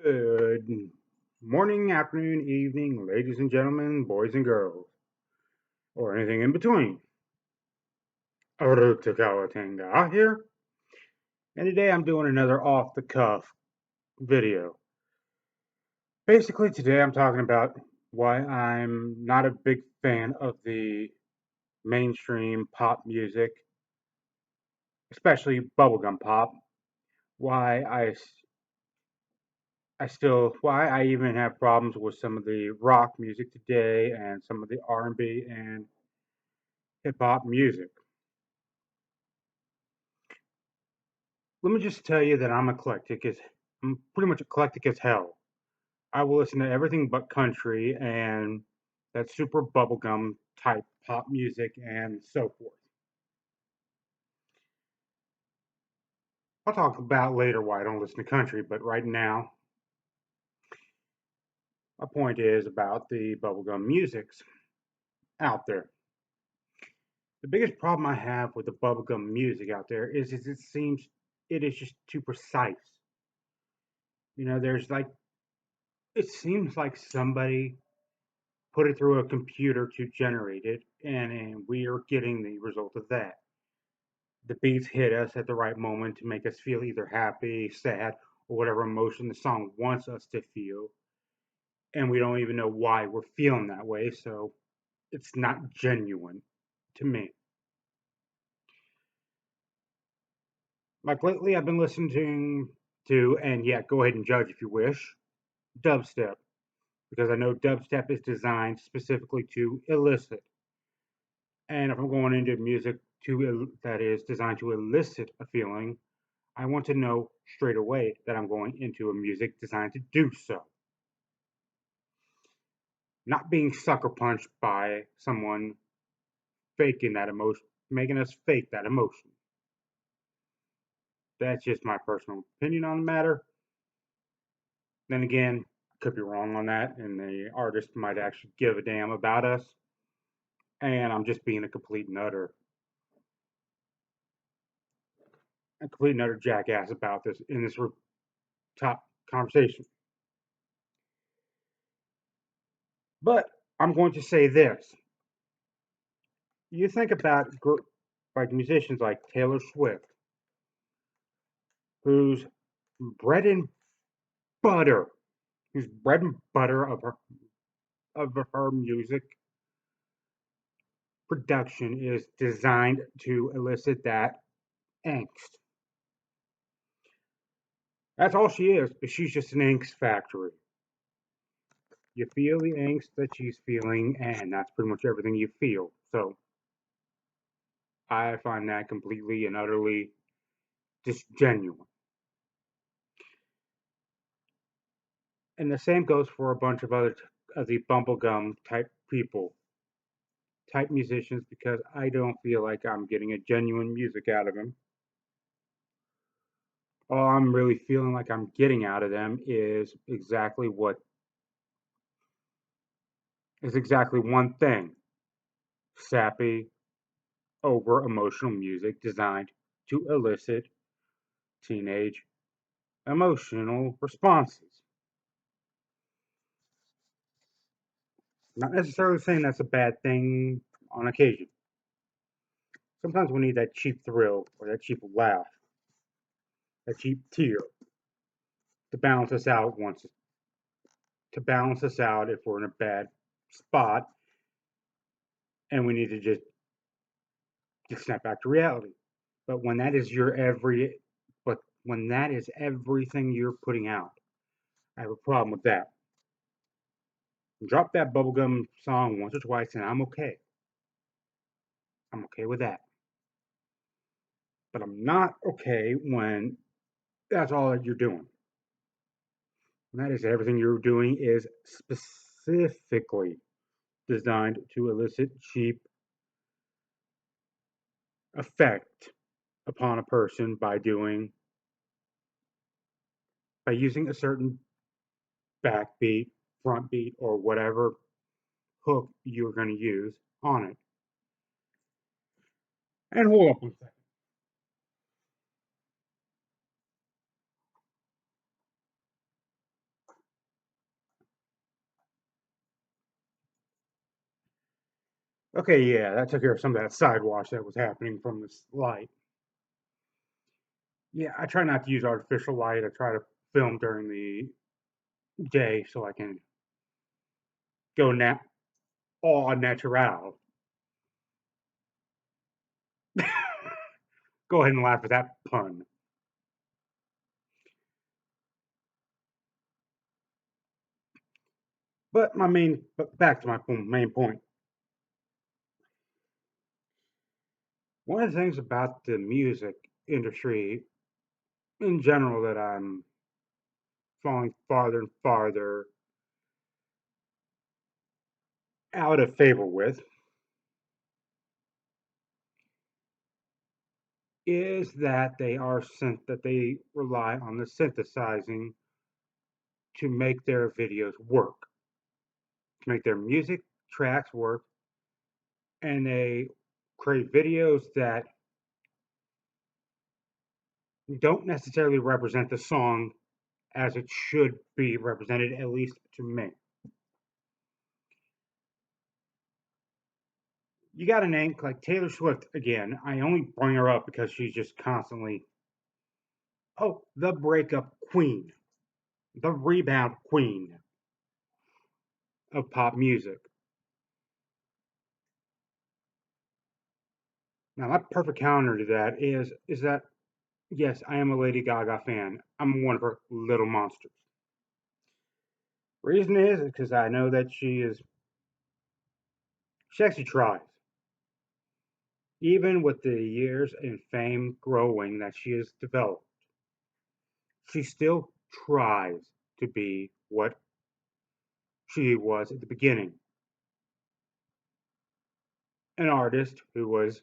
Good morning, afternoon, evening, ladies and gentlemen, boys and girls, or anything in between. Teng'a here, and today I'm doing another off the cuff video. Basically, today I'm talking about why I'm not a big fan of the mainstream pop music, especially bubblegum pop. Why why I even have problems with some of the rock music today and some of the R&B and hip hop music. Let me just tell you that I'm pretty much eclectic as hell. I will listen to everything but country and that super bubblegum type pop music and so forth. I'll talk about later why I don't listen to country, but right now, my point is about the bubblegum musics out there. The biggest problem I have with the bubblegum music out there is it is just too precise. You know, it seems like somebody put it through a computer to generate it, and we are getting the result of that. The beats hit us at the right moment to make us feel either happy, sad, or whatever emotion the song wants us to feel, and we don't even know why we're feeling that way, so it's not genuine to me. Like lately, I've been listening to, and yeah, go ahead and judge if you wish, dubstep, because I know dubstep is designed specifically to elicit. And if I'm going into music that is designed to elicit a feeling, I want to know straight away that I'm going into a music designed to do so. Not being sucker punched by someone faking that emotion, making us fake that emotion. That's just my personal opinion on the matter. Then again, I could be wrong on that, and the artist might actually give a damn about us, and I'm just being a complete and utter jackass about this in this top conversation. But I'm going to say this: you think about like musicians like Taylor Swift, whose bread and butter, whose bread and butter of her music production is designed to elicit that angst. That's all she is. She's just an angst factory. You feel the angst that she's feeling, and that's pretty much everything you feel. So I find that completely and utterly disgenuine. And the same goes for a bunch of other of the bubblegum type people, type musicians, because I don't feel like I'm getting a genuine music out of them. All I'm really feeling like I'm getting out of them is exactly one thing: sappy, over emotional music designed to elicit teenage emotional responses. Not necessarily saying that's a bad thing on occasion. Sometimes we need that cheap thrill or that cheap laugh, that cheap tear to balance us out if we're in a bad spot and we need to just snap back to reality. But but when that is everything you're putting out, I have a problem with that. Drop that bubblegum song once or twice and I'm okay. I'm okay with that. But I'm not okay when that's all that you're doing. And that is everything you're doing is specifically designed to elicit cheap effect upon a person by using a certain backbeat, front beat, or whatever hook you're going to use on it. And hold up 1 second. Okay, yeah, that took care of some of that side wash that was happening from this light. Yeah, I try not to use artificial light. I try to film during the day so I can go au natural. Go ahead and laugh at that pun. But back to my main point. One of the things about the music industry in general that I'm falling farther and farther out of favor with is that they rely on the synthesizing to make their videos work, to make their music tracks work, and they create videos that don't necessarily represent the song as it should be represented, at least to me. You got a name like Taylor Swift again. I only bring her up because she's just constantly, oh, the breakup queen, the rebound queen of pop music. Now, my perfect counter to that is that yes, I am a Lady Gaga fan. I'm one of her little monsters. Reason is because I know that she actually tries. Even with the years and fame growing that she has developed, she still tries to be what she was at the beginning, an artist who was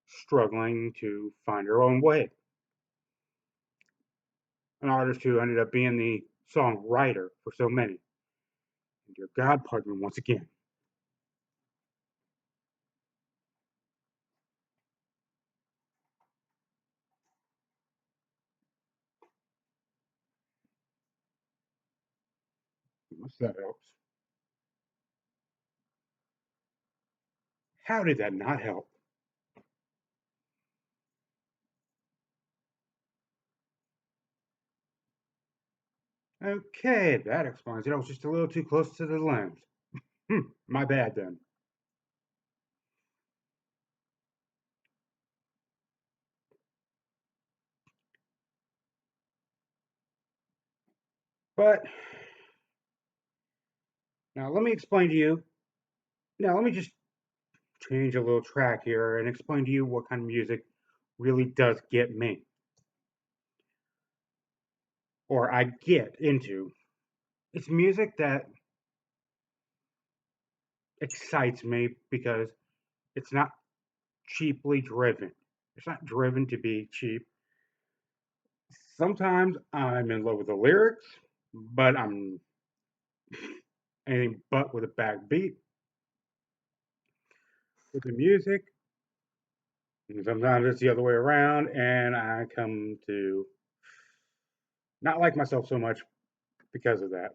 struggling to find her own way, an artist who ended up being the songwriter for so many. And dear God, pardon me once again. Unless that helps. How did that not help? Okay, that explains it. I was just a little too close to the lens. My bad then. But now let me explain to you. Now let me just change a little track here and explain to you what kind of music really does get me, or I get into. It's music that excites me because it's not cheaply driven. It's not driven to be cheap. Sometimes I'm in love with the lyrics, but I'm anything but with a backbeat with the music. And sometimes it's the other way around, and I come to not like myself so much because of that.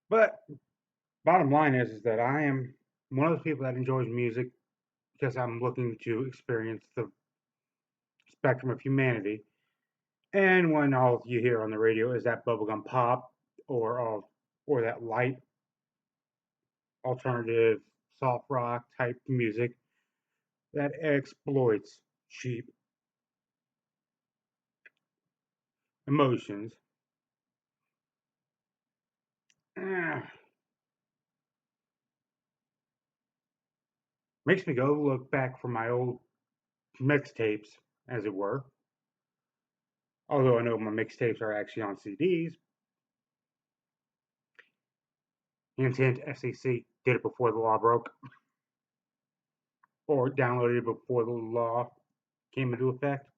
But bottom line is that I am one of those people that enjoys music because I'm looking to experience the spectrum of humanity. And when all you hear on the radio is that bubblegum pop or that light alternative soft rock type music that exploits cheap emotions, eh, makes me go look back for my old mixtapes, as it were. Although I know my mixtapes are actually on CDs. Hint, hint, FCC did it before the law broke, or downloaded it before the law came into effect.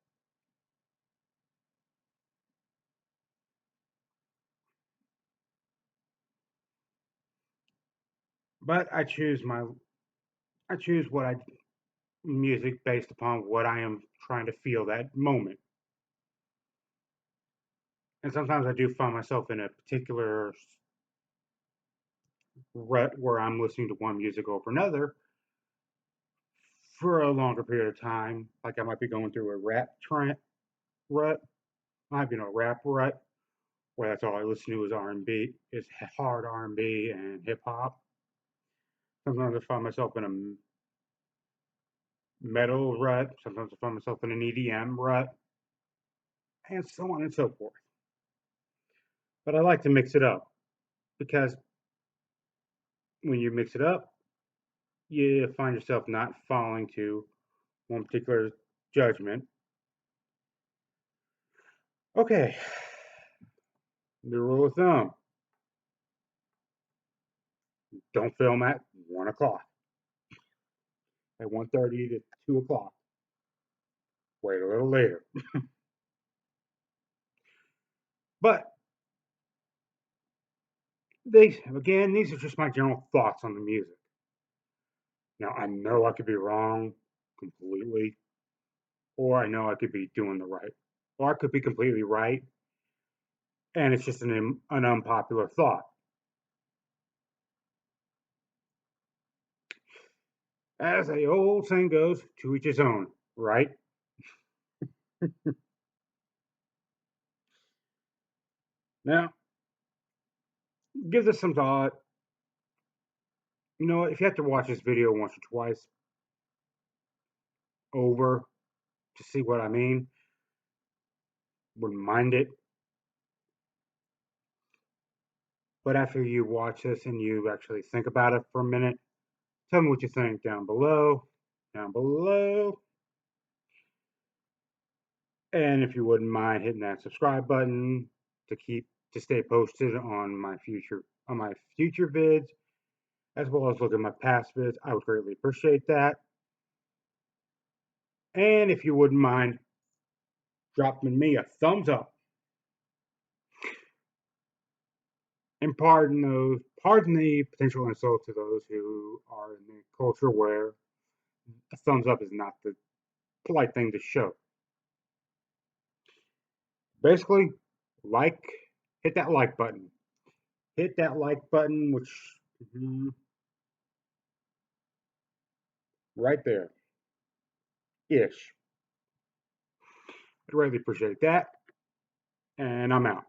But I choose what I music based upon what I am trying to feel that moment. And sometimes I do find myself in a particular rut where I'm listening to one music over another for a longer period of time. Like I might be going through a rut, might be in a rap rut where that's all I listen to is R&B, is hard R&B and hip hop. Sometimes I find myself in a metal rut. Sometimes I find myself in an EDM rut, and so on and so forth. But I like to mix it up because when you mix it up, you find yourself not falling to one particular judgment. Okay, the rule of thumb: don't film at 1 o'clock. At 1:30 to 2 o'clock. Wait a little later. But these are just my general thoughts on the music. Now I know I could be wrong completely, or I know I could be doing the right, or I could be completely right, and it's just an unpopular thought. As the old saying goes, to each his own, right? Now, give this some thought. You know, if you have to watch this video once or twice over to see what I mean, wouldn't mind it. But after you watch this and you actually think about it for a minute, tell me what you think down below. Down below. And if you wouldn't mind hitting that subscribe button to stay posted on my future vids, as well as look at my past vids, I would greatly appreciate that. And if you wouldn't mind dropping me a thumbs up. And pardon the potential insult to those who are in the culture where a thumbs up is not the polite thing to show. Basically, like, hit that like button. Hit that like button, which right there, ish. I'd really appreciate that. And I'm out.